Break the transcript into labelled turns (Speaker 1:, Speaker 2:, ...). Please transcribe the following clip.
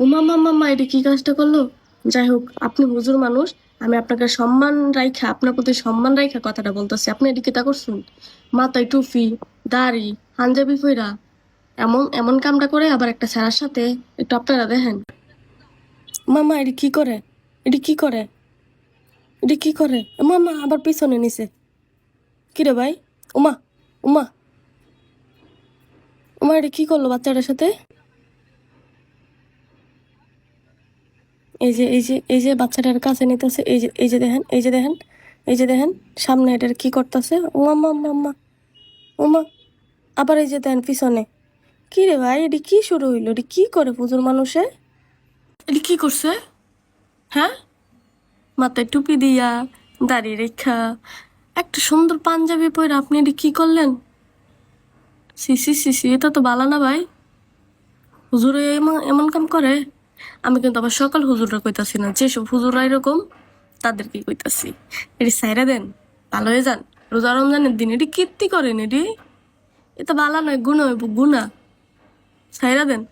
Speaker 1: উমা মামা মা এটা কি কাজটা করলো? যাই হোক, আপনি হুজুর মানুষ, আমি আপনাকে সম্মান রাইখা, আপনার প্রতি সম্মান রাইখা কথাটা বলতেছি। আপনি এদিকে তা করছেন, মাথায় টুপি, দাড়ি, পাঞ্জাবি পইরা এমন এমন কামটা করে আবার একটা স্যারের সাথে। একটু আপনারা দেখেন মামা এটি কি করে, এটি কি করে, এটি কি করে মামা আবার পিছনে নিছে। কিরে ভাই? উমা, উমা, উমা এটি কি করলো বাচ্চাটার সাথে? এই যে বাচ্চাটার কাছে নিতেছে, এই যে দেখেন, এই যে দেখেন, এই যে দেখেন সামনে এটার কি করতেছে। উমা মাম্মা আম্মা, উমা, আবার এই যে দেখেন পিছনে। কি রে ভাই, এটি কি শুরু হইলো? এটি কি করে পুজোর মানুষে? এটি কি করছে? হ্যাঁ, মাথায় টুপি দিয়া, দাড়ি রেখা, একটা সুন্দর পাঞ্জাবি পরে আপনি এটি কি করলেন? সিসি সিসি, এটা তো বালা না ভাই। হুজুরে এমন এমন কাম করে? আমি কিন্তু আবার সকল হুজুররা কইতাছি না, যেসব হুজুররা এরকম তাদেরকে কইতাছি। এটি সাইরা দেন, ভালো হয়ে যান। রোজা রমজানের দিন এটি কীর্তি করেন, এটি এটা বালা নয়, গুণা হইব গুণা। সাইরা দেন।